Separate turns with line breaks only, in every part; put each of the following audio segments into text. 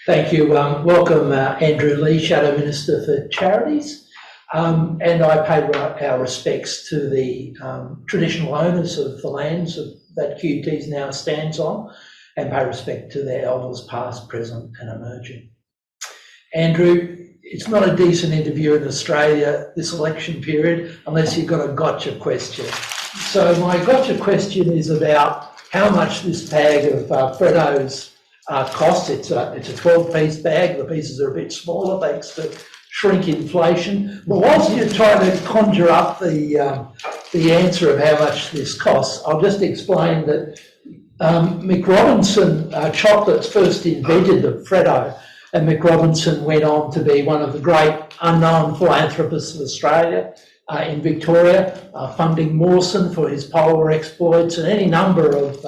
Thank you. Welcome, Andrew Leigh, Shadow Minister for Charities. And I pay our respects to the traditional owners of the lands that QUT now stands on, and pay respect to their elders past, present and emerging. Andrew, it's not a decent interview in Australia this election period unless you've got a gotcha question. So my gotcha question is about how much this bag of Freddos costs. It's a 12-piece bag. The pieces are a bit smaller thanks to shrink inflation. But whilst you're trying to conjure up the answer of how much this costs, I'll just explain that Mick Robinson chocolates first invented the Freddo, and Mick Robinson went on to be one of the great unknown philanthropists of Australia in Victoria, funding Mawson for his polar exploits and any number of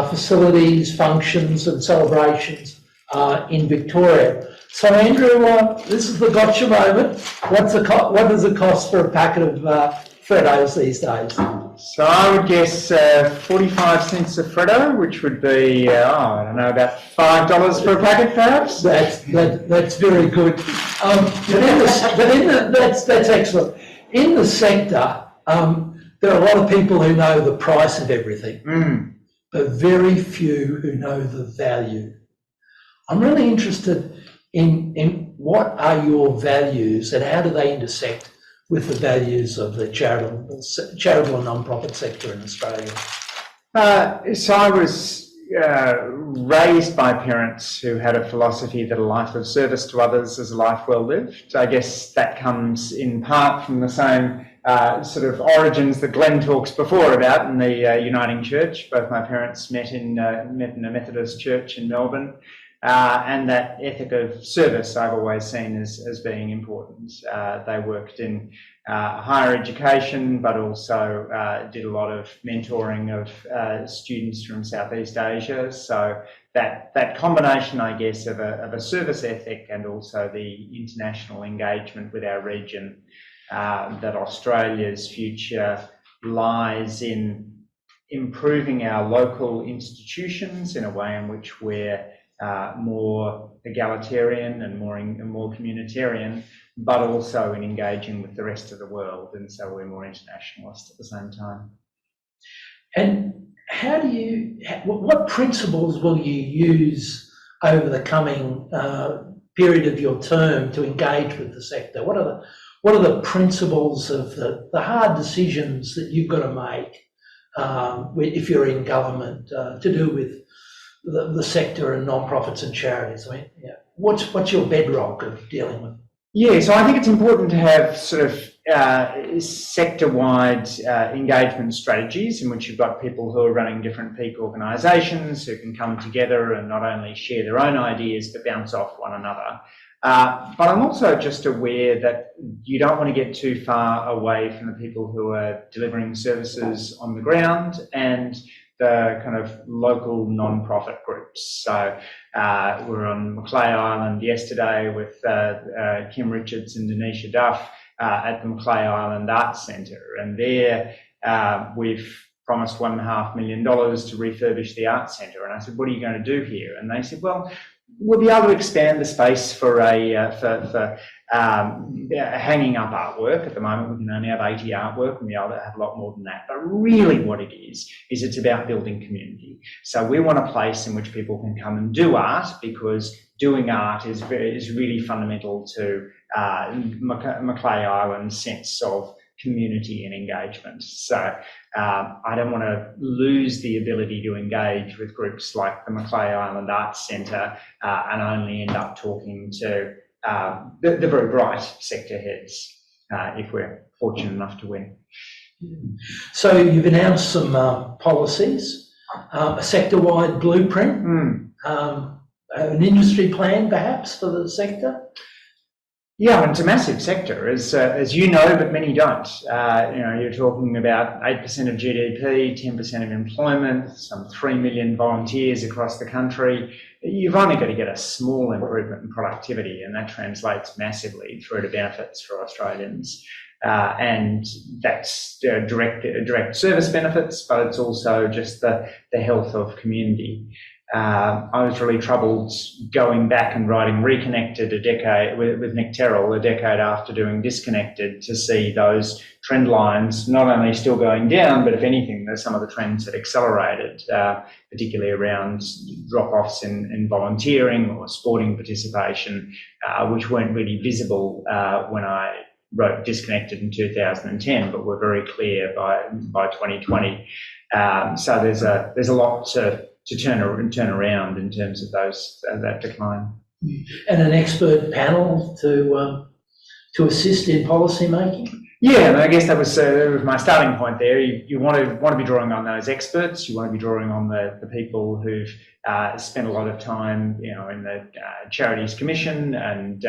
facilities, functions and celebrations in Victoria. So Andrew, this is the gotcha moment. What does it cost for a packet of Freddos these days?
So I would guess 45 cents a Freddo, which would be, I don't know, about $5 for a packet perhaps?
That's very good. That's excellent. In the sector, there are a lot of people who know the price of everything, but very few who know the value. I'm really interested in what are your values and how do they intersect with the values of the charitable and non-profit sector in Australia?
So I was raised by parents who had a philosophy that a life of service to others is a life well lived. I guess that comes in part from the same sort of origins that Glenn talks before about in the Uniting Church. Both my parents met in a Methodist church in Melbourne. And that ethic of service I've always seen as being important. They worked in higher education, but also did a lot of mentoring of students from Southeast Asia. So that combination, I guess, of a service ethic and also the international engagement with our region, that Australia's future lies in improving our local institutions in a way in which we're more egalitarian and more communitarian, but also in engaging with the rest of the world, and so we're more internationalist at the same time.
And what principles will you use over the coming period of your term to engage with the sector? What are the principles of the hard decisions that you've got to make if you're in government to do with the sector and non-profits and charities? I mean, what's your bedrock of dealing with?
Yeah, so I think it's important to have sort of sector-wide engagement strategies in which you've got people who are running different peak organisations who can come together and not only share their own ideas but bounce off one another. But I'm also just aware that you don't want to get too far away from the people who are delivering services on the ground and the kind of local non-profit groups. So we were on Macleay Island yesterday with Kim Richards and Denisha Duff at the Macleay Island Arts Centre, and there we've promised $1.5 million to refurbish the Arts Centre. And I said, what are you going to do here? And they said, well, we'll be able to expand the space for hanging up artwork. At the moment, we can only have 80 artwork, and we'll be able to have a lot more than that. But really what it is it's about building community. So we want a place in which people can come and do art, because doing art is really fundamental to Macleay Island's sense of community and engagement. So I don't want to lose the ability to engage with groups like the Macleay Island Arts Centre and only end up talking to the very bright sector heads if we're fortunate enough to win.
So you've announced some policies, a sector-wide blueprint, an industry plan perhaps for the sector?
Yeah, and it's a massive sector, as you know, but many don't. You're talking about 8% of GDP, 10% of employment, some 3 million volunteers across the country. You've only got to get a small improvement in productivity, and that translates massively through to benefits for Australians. and that's direct service benefits, but it's also just the health of community. I was really troubled going back and writing Reconnected a decade with Nick Terrell a decade after doing Disconnected, to see those trend lines not only still going down, but if anything, there's some of the trends that accelerated, particularly around drop-offs in volunteering or sporting participation, which weren't really visible when I wrote Disconnected in 2010, but were very clear by 2020. So there's a lot to turn around in terms of that decline.
And an expert panel to assist in policy making?
Yeah, and I guess that was my starting point there. You want to be drawing on those experts. You want to be drawing on the people who've spent a lot of time, in the Charities Commission and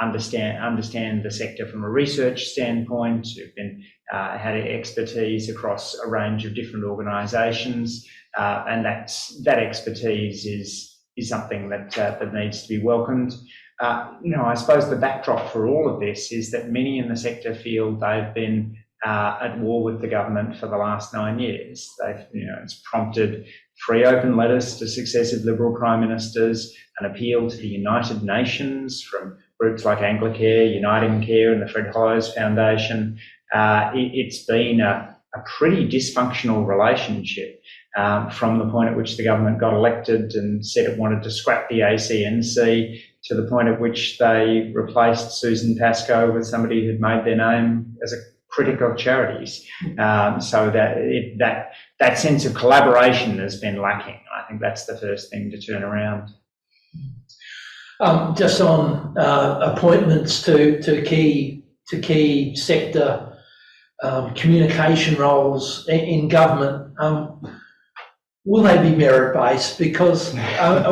understand the sector from a research standpoint. Who've been had expertise across a range of different organisations, and that expertise is something that needs to be welcomed. I suppose the backdrop for all of this is that many in the sector feel they've been at war with the government for the last 9 years. It's prompted 3 open letters to successive Liberal Prime Ministers, an appeal to the United Nations from groups like Anglicare, Uniting Care and the Fred Hollows Foundation. It's been a pretty dysfunctional relationship from the point at which the government got elected and said it wanted to scrap the ACNC, to the point at which they replaced Susan Pascoe with somebody who'd made their name as a critic of charities. So that sense of collaboration has been lacking. I think that's the first thing to turn around.
Just on appointments to key sector communication roles in government, will they be merit-based? Because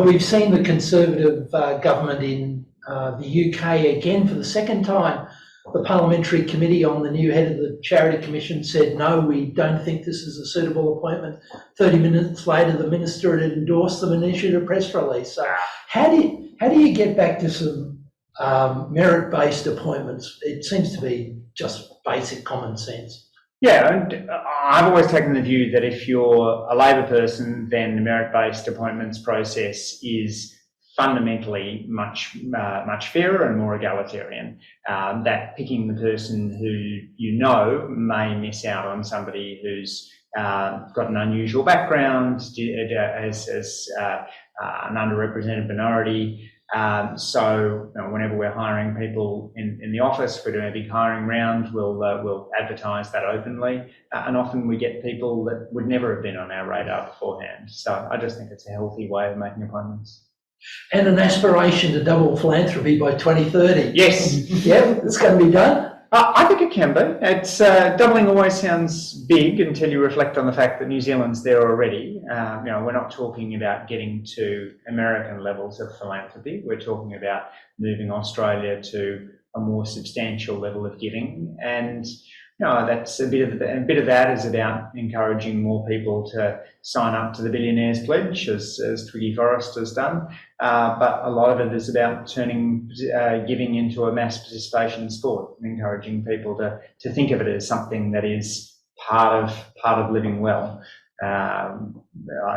we've seen the Conservative government in the UK again for the second time. The Parliamentary Committee on the new head of the Charity Commission said, no, we don't think this is a suitable appointment. 30 minutes later, the Minister had endorsed them and issued a press release. So how do you get back to some merit-based appointments? It seems to be just basic common sense.
Yeah, and I've always taken the view that if you're a Labor person, then the merit-based appointments process is fundamentally much fairer and more egalitarian. That picking the person who may miss out on somebody who's got an unusual background, as an underrepresented minority. So whenever we're hiring people in the office, if we're doing a big hiring round, we'll advertise that openly, and often we get people that would never have been on our radar beforehand. So I just think it's a healthy way of making appointments.
And an aspiration to double philanthropy by 2030.
Yes.
Yeah, it's going to be done.
I think it can be. It's doubling always sounds big until you reflect on the fact that New Zealand's there already. We're not talking about getting to American levels of philanthropy. We're talking about moving Australia to a more substantial level of giving, and that's a bit of that is about encouraging more people to sign up to the Billionaires Pledge, as Twiggy Forrest has done. But a lot of it is about turning giving into a mass participation in sport, and encouraging people to think of it as something that is part of living well.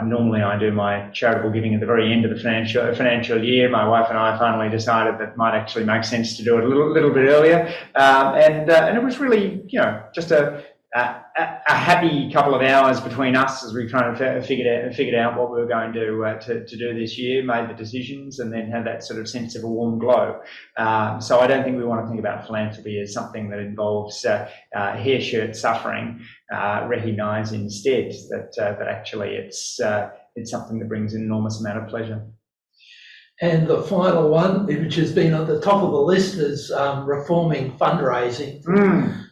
Normally I do my charitable giving at the very end of the financial year. My wife and I finally decided that it might actually make sense to do it a little bit earlier, and it was really just a happy couple of hours between us as we kind of figured out what we were going to do this year, made the decisions, and then had that sort of sense of a warm glow. So I don't think we want to think about philanthropy as something that involves hair shirt suffering. Recognise instead that actually it's something that brings an enormous amount of pleasure.
And the final one, which has been at the top of the list, is reforming fundraising,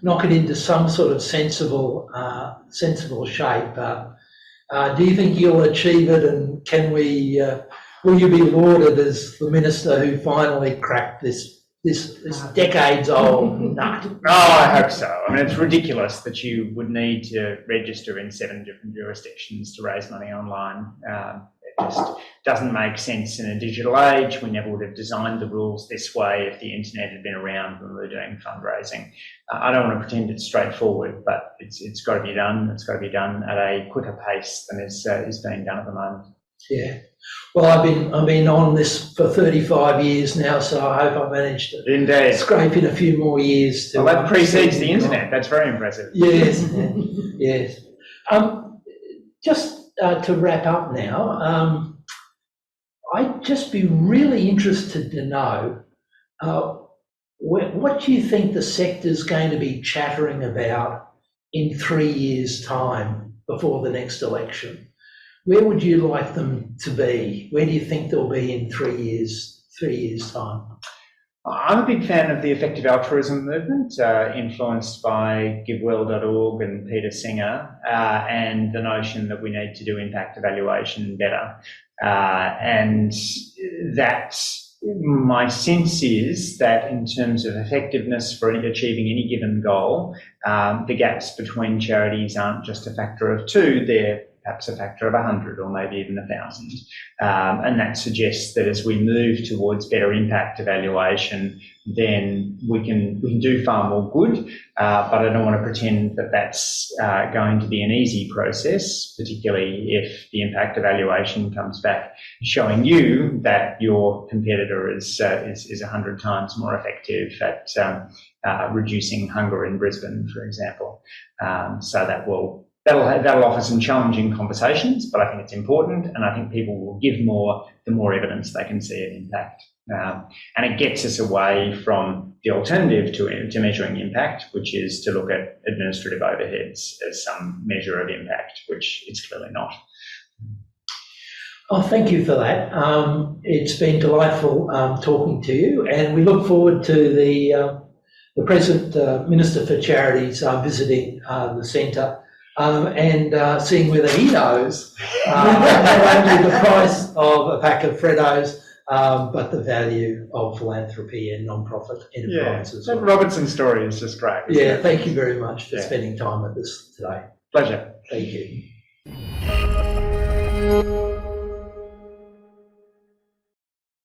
knock it into some sort of sensible shape. Do you think you'll achieve it, and will you be lauded as the minister who finally cracked this decades-old nut?
Oh, I hope so. I mean, it's ridiculous that you would need to register in 7 different jurisdictions to raise money online. doesn't make sense in a digital age. We never would have designed the rules this way if the internet had been around when we were doing fundraising. I don't want to pretend it's straightforward, but it's got to be done. It's got to be done at a quicker pace than is being done at the moment.
Yeah. Well, I've been on this for 35 years now, so I hope I managed to
Indeed.
scrape in a few more years.
Well, that precedes the internet. That's very impressive.
Yes, yes. Just to wrap up now, I'd just be really interested to know what do you think the sector's going to be chattering about in 3 years' time before the next election? Where would you like them to be? Where do you think they'll be in 3 years' time?
I'm a big fan of the effective altruism movement, influenced by GiveWell.org and Peter Singer, and the notion that we need to do impact evaluation better. And that my sense is that in terms of effectiveness for achieving any given goal, the gaps between charities aren't just a factor of 2, they're perhaps a factor of 100 or maybe even 1,000. And that suggests that as we move towards better impact evaluation, then we can do far more good. But I don't want to pretend that that's going to be an easy process, particularly if the impact evaluation comes back showing you that your competitor is 100 times more effective at reducing hunger in Brisbane, for example. So that'll offer some challenging conversations, but I think it's important, and I think people will give more the more evidence they can see of impact. And it gets us away from the alternative to measuring impact, which is to look at administrative overheads as some measure of impact, which it's clearly not.
Oh, thank you for that. It's been delightful talking to you, and we look forward to the present Minister for Charities visiting the centre and seeing whether he knows not only the price of a pack of Freddos, but the value of philanthropy and non-profit enterprises.
Yeah, that Robertson story is just great.
Yeah, thank you very much for spending time with us today.
Pleasure.
Thank you.